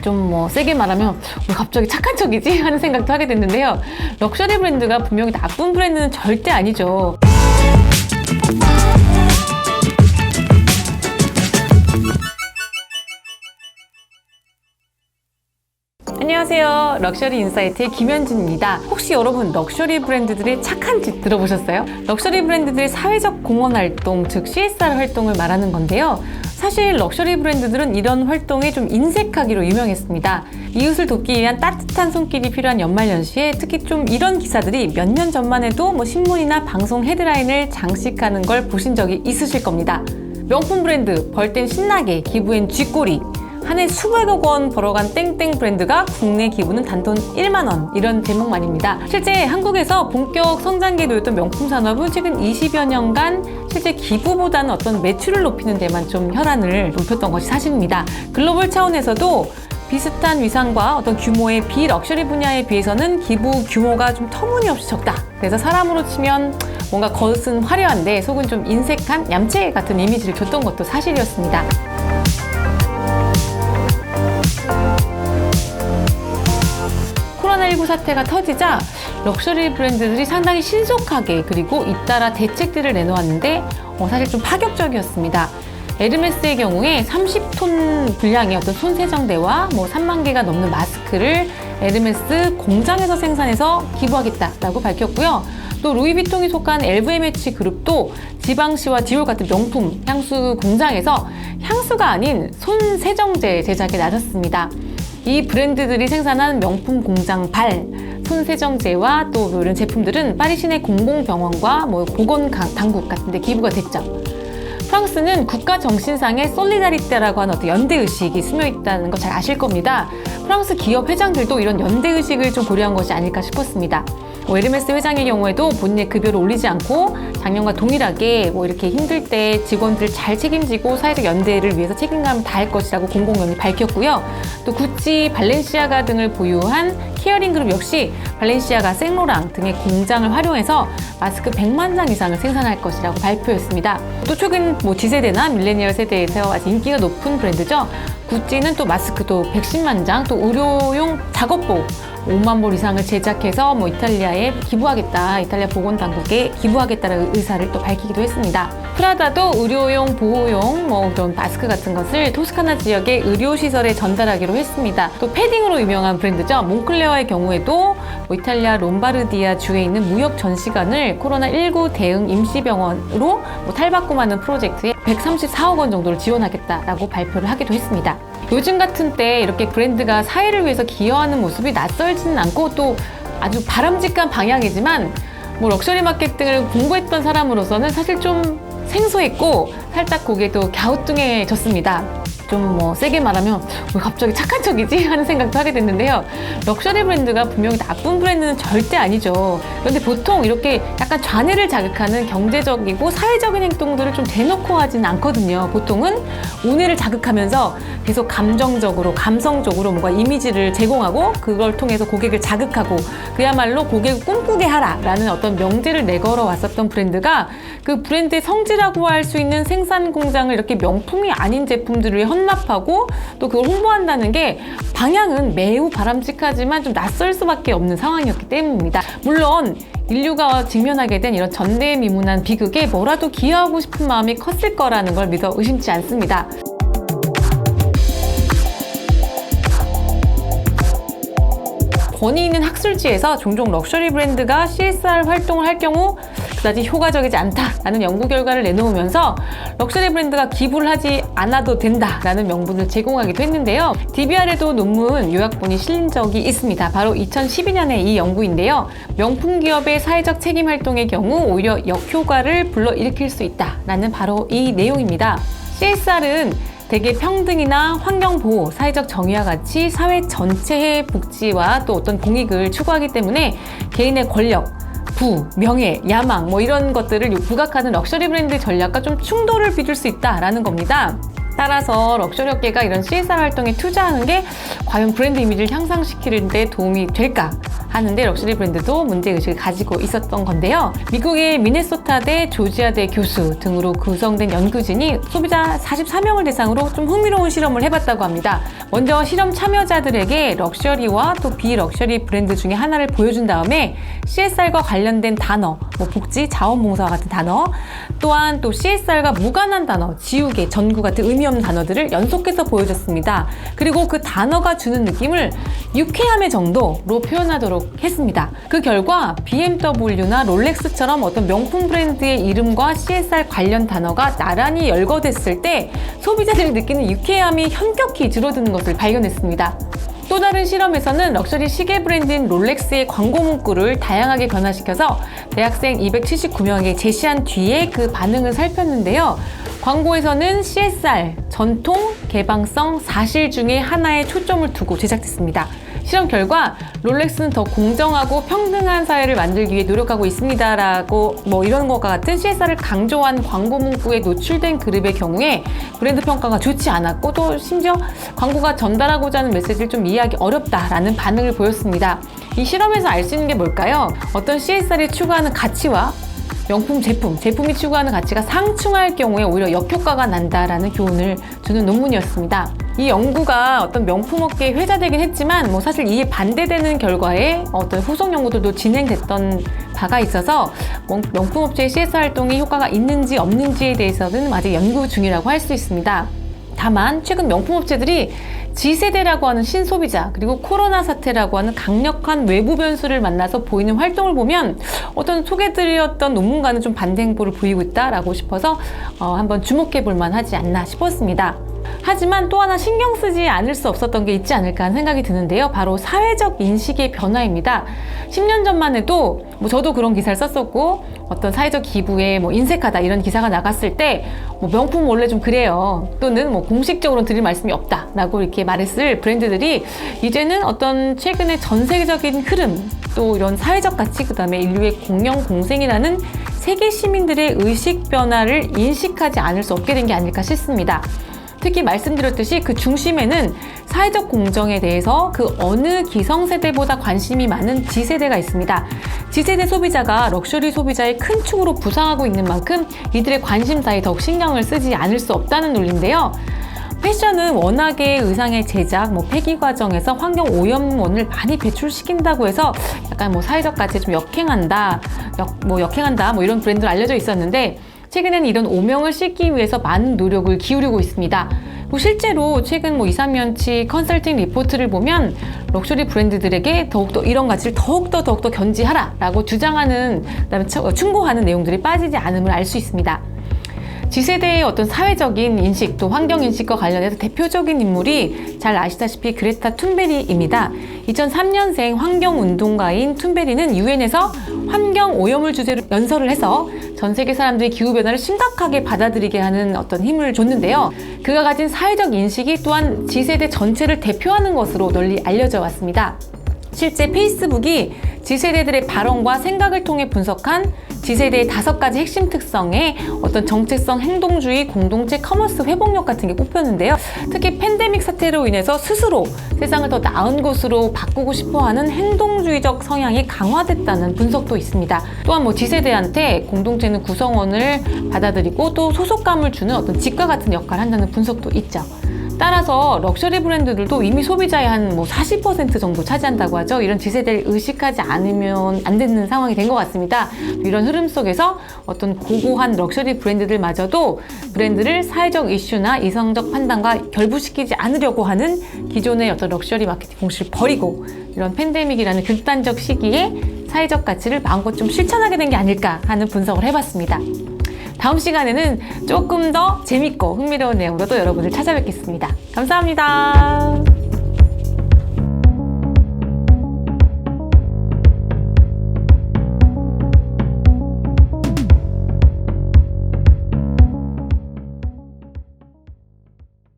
좀 세게 말하면 왜 갑자기 착한 척이지? 하는 생각도 하게 됐는데요. 럭셔리 브랜드가 분명히 나쁜 브랜드는 절대 아니죠. 안녕하세요. 럭셔리 인사이트의 김현진입니다. 혹시 여러분 럭셔리 브랜드들의 착한 짓 들어보셨어요? 럭셔리 브랜드들의 사회적 공헌 활동, 즉 CSR 활동을 말하는 건데요. 사실 럭셔리 브랜드들은 이런 활동에 좀 인색하기로 유명했습니다. 이웃을 돕기 위한 따뜻한 손길이 필요한 연말연시에 특히 좀 이런 기사들이 몇 년 전만 해도 신문이나 방송 헤드라인을 장식하는 걸 보신 적이 있으실 겁니다. 명품 브랜드, 벌 땐 신나게, 기부엔 쥐꼬리, 한 해 수백억 원 벌어간 땡땡 브랜드가 국내 기부는 단돈 1만 원, 이런 제목만입니다. 실제 한국에서 본격 성장기에 놓였던 명품 산업은 최근 20여 년간 실제 기부보다는 어떤 매출을 높이는 데만 좀 혈안을 높였던 것이 사실입니다. 글로벌 차원에서도 비슷한 위상과 어떤 규모의 비럭셔리 분야에 비해서는 기부 규모가 좀 터무니없이 적다. 그래서 사람으로 치면 뭔가 겉은 화려한데 속은 좀 인색한 얌체 같은 이미지를 줬던 것도 사실이었습니다. 코로나19 사태가 터지자 럭셔리 브랜드들이 상당히 신속하게 그리고 잇따라 대책들을 내놓았는데 사실 좀 파격적이었습니다. 에르메스의 경우에 30톤 분량의 어떤 손세정대와 3만 개가 넘는 마스크를 에르메스 공장에서 생산해서 기부하겠다라고 밝혔고요. 또 루이비통이 속한 LVMH 그룹도 지방시와 디올 같은 명품 향수 공장에서 향수가 아닌 손세정제 제작에 나섰습니다. 이 브랜드들이 생산한 명품 공장 발, 손세정제와 또 이런 제품들은 파리 시내 공공병원과 보건당국 같은 데 기부가 됐죠. 프랑스는 국가 정신상의 솔리다리테라고 하는 어떤 연대의식이 스며있다는 거 잘 아실 겁니다. 프랑스 기업 회장들도 이런 연대의식을 좀 고려한 것이 아닐까 싶었습니다. 에르메스 회장의 경우에도 본인의 급여를 올리지 않고 작년과 동일하게 이렇게 힘들 때 직원들을 잘 책임지고 사회적 연대를 위해서 책임감을 다할 것이라고 공공연히 밝혔고요. 또 구찌, 발렌시아가 등을 보유한 케어링 그룹 역시 발렌시아가, 생로랑 등의 공장을 활용해서 마스크 100만 장 이상을 생산할 것이라고 발표했습니다. 또 최근 G세대나 밀레니얼 세대에서 아주 인기가 높은 브랜드죠. 구찌는 또 마스크도 110만 장, 또 의료용 작업복 5만 벌 이상을 제작해서 이탈리아에 기부하겠다, 이탈리아 보건당국에 기부하겠다는 의사를 또 밝히기도 했습니다. 프라다도 의료용, 보호용 그런 마스크 같은 것을 토스카나 지역의 의료시설에 전달하기로 했습니다. 또 패딩으로 유명한 브랜드죠. 몽클레어의 경우에도 이탈리아 롬바르디아 주에 있는 무역 전시관을 코로나19 대응 임시병원으로 탈바꿈하는 프로젝트에 134억 원 정도를 지원하겠다라고 발표를 하기도 했습니다. 요즘 같은 때 이렇게 브랜드가 사회를 위해서 기여하는 모습이 낯설지는 않고 또 아주 바람직한 방향이지만 럭셔리 마케팅을 공부했던 사람으로서는 사실 좀 생소했고 살짝 고개도 갸우뚱해졌습니다. 좀 세게 말하면 왜 갑자기 착한 척이지? 하는 생각도 하게 됐는데요. 럭셔리 브랜드가 분명히 나쁜 브랜드는 절대 아니죠. 그런데 보통 이렇게 약간 좌뇌를 자극하는 경제적이고 사회적인 행동들을 좀 대놓고 하지는 않거든요. 보통은 우뇌를 자극하면서 계속 감정적으로, 감성적으로 뭔가 이미지를 제공하고 그걸 통해서 고객을 자극하고 그야말로 고객을 꿈꾸게 하라라는 어떤 명제를 내걸어 왔었던 브랜드가 그 브랜드의 성지라고 할 수 있는 생산 공장을 이렇게 명품이 아닌 제품들을 혼납하고 또 그걸 홍보한다는 게 방향은 매우 바람직하지만 좀 낯설 수밖에 없는 상황이었기 때문입니다. 물론 인류가 직면하게 된 이런 전대미문한 비극에 뭐라도 기여하고 싶은 마음이 컸을 거라는 걸 믿어 의심치 않습니다. 권위 있는 학술지에서 종종 럭셔리 브랜드가 CSR 활동을 할 경우 그다지 효과적이지 않다라는 연구 결과를 내놓으면서 럭셔리 브랜드가 기부를 하지 않아도 된다라는 명분을 제공하기도 했는데요. DBR에도 논문 요약본이 실린 적이 있습니다. 바로 2012년에 이 연구인데요. 명품 기업의 사회적 책임 활동의 경우 오히려 역효과를 불러일으킬 수 있다라는 바로 이 내용입니다. CSR은 대개 평등이나 환경보호, 사회적 정의와 같이 사회 전체의 복지와 또 어떤 공익을 추구하기 때문에 개인의 권력, 부, 명예, 야망 이런 것들을 부각하는 럭셔리 브랜드 전략과 좀 충돌을 빚을 수 있다라는 겁니다. 따라서 럭셔리 업계가 이런 CSR 활동에 투자하는 게 과연 브랜드 이미지를 향상시키는 데 도움이 될까? 하는데 럭셔리 브랜드도 문제의식을 가지고 있었던 건데요. 미국의 미네소타대, 조지아대 교수 등으로 구성된 연구진이 소비자 44명을 대상으로 좀 흥미로운 실험을 해봤다고 합니다. 먼저 실험 참여자들에게 럭셔리와 또 비럭셔리 브랜드 중에 하나를 보여준 다음에 CSR과 관련된 단어, 복지, 자원봉사와 같은 단어, 또한 또 CSR과 무관한 단어, 지우개, 전구 같은 의미 없는 단어들을 연속해서 보여줬습니다. 그리고 그 단어가 주는 느낌을 유쾌함의 정도로 표현하도록 했습니다. 그 결과 BMW나 롤렉스처럼 어떤 명품 브랜드의 이름과 CSR 관련 단어가 나란히 열거됐을 때 소비자들이 느끼는 유쾌함이 현격히 줄어드는 것을 발견했습니다. 또 다른 실험에서는 럭셔리 시계 브랜드인 롤렉스의 광고 문구를 다양하게 변화시켜서 대학생 279명에게 제시한 뒤에 그 반응을 살폈는데요. 광고에서는 CSR, 전통, 개방성, 사실 중에 하나에 초점을 두고 제작됐습니다. 실험 결과 롤렉스는 더 공정하고 평등한 사회를 만들기 위해 노력하고 있습니다라고 이런 것과 같은 CSR을 강조한 광고 문구에 노출된 그룹의 경우에 브랜드 평가가 좋지 않았고 또 심지어 광고가 전달하고자 하는 메시지를 좀 이해하기 어렵다라는 반응을 보였습니다. 이 실험에서 알 수 있는 게 뭘까요? 어떤 CSR이 추구하는 가치와 명품 제품이 추구하는 가치가 상충할 경우에 오히려 역효과가 난다라는 교훈을 주는 논문이었습니다. 이 연구가 어떤 명품업계에 회자되긴 했지만 사실 이에 반대되는 결과에 어떤 후속 연구들도 진행됐던 바가 있어서 명품업체의 CSR 활동이 효과가 있는지 없는지에 대해서는 아직 연구 중이라고 할 수 있습니다. 다만 최근 명품업체들이 G세대라고 하는 신소비자 그리고 코로나 사태라고 하는 강력한 외부 변수를 만나서 보이는 활동을 보면 어떤 소개드렸던 논문과는 좀 반대 행보를 보이고 있다라고 싶어서 한번 주목해 볼 만하지 않나 싶었습니다. 하지만 또 하나 신경 쓰지 않을 수 없었던 게 있지 않을까 하는 생각이 드는데요. 바로 사회적 인식의 변화입니다. 10년 전만 해도 저도 그런 기사를 썼었고 어떤 사회적 기부에 인색하다 이런 기사가 나갔을 때 명품 원래 좀 그래요. 또는 공식적으로는 드릴 말씀이 없다 라고 이렇게 말했을 브랜드들이 이제는 어떤 최근의 전 세계적인 흐름 또 이런 사회적 가치 그 다음에 인류의 공영 공생이라는 세계 시민들의 의식 변화를 인식하지 않을 수 없게 된 게 아닐까 싶습니다. 특히 말씀드렸듯이 그 중심에는 사회적 공정에 대해서 그 어느 기성세대보다 관심이 많은 G세대가 있습니다. G세대 소비자가 럭셔리 소비자의 큰 축으로 부상하고 있는 만큼 이들의 관심사에 더욱 신경을 쓰지 않을 수 없다는 논리인데요. 패션은 워낙에 의상의 제작, 폐기 과정에서 환경 오염원을 많이 배출시킨다고 해서 약간 사회적 가치에 좀 역행한다 이런 브랜드로 알려져 있었는데 최근에는 이런 오명을 씻기 위해서 많은 노력을 기울이고 있습니다. 실제로 최근 2, 3년치 컨설팅 리포트를 보면 럭셔리 브랜드들에게 더욱더 이런 가치를 더욱더 견지하라 라고 주장하는 그다음에 충고하는 내용들이 빠지지 않음을 알 수 있습니다. G세대의 어떤 사회적인 인식 또 환경 인식과 관련해서 대표적인 인물이 잘 아시다시피 그레타 툰베리입니다. 2003년생 환경운동가인 툰베리는 유엔에서 환경 오염을 주제로 연설을 해서 전 세계 사람들이 기후변화를 심각하게 받아들이게 하는 어떤 힘을 줬는데요. 그가 가진 사회적 인식이 또한 G세대 전체를 대표하는 것으로 널리 알려져 왔습니다. 실제 페이스북이 G세대들의 발언과 생각을 통해 분석한 G세대의 5가지 핵심 특성에 어떤 정체성, 행동주의, 공동체, 커머스 회복력 같은 게 꼽혔는데요. 특히 팬데믹 사태로 인해서 스스로 세상을 더 나은 곳으로 바꾸고 싶어하는 행동주의적 성향이 강화됐다는 분석도 있습니다. 또한 G세대한테 공동체는 구성원을 받아들이고 또 소속감을 주는 어떤 직과 같은 역할을 한다는 분석도 있죠. 따라서 럭셔리 브랜드들도 이미 소비자의 한 40% 정도 차지한다고 하죠. 이런 G세대를 의식하지 않으면 안 되는 상황이 된 것 같습니다. 이런 흐름 속에서 어떤 고고한 럭셔리 브랜드들마저도 브랜드를 사회적 이슈나 이성적 판단과 결부시키지 않으려고 하는 기존의 어떤 럭셔리 마케팅 공식을 버리고 이런 팬데믹이라는 극단적 시기에 사회적 가치를 마음껏 좀 실천하게 된 게 아닐까 하는 분석을 해봤습니다. 다음 시간에는 조금 더 재밌고 흥미로운 내용으로 또 여러분을 찾아뵙겠습니다. 감사합니다.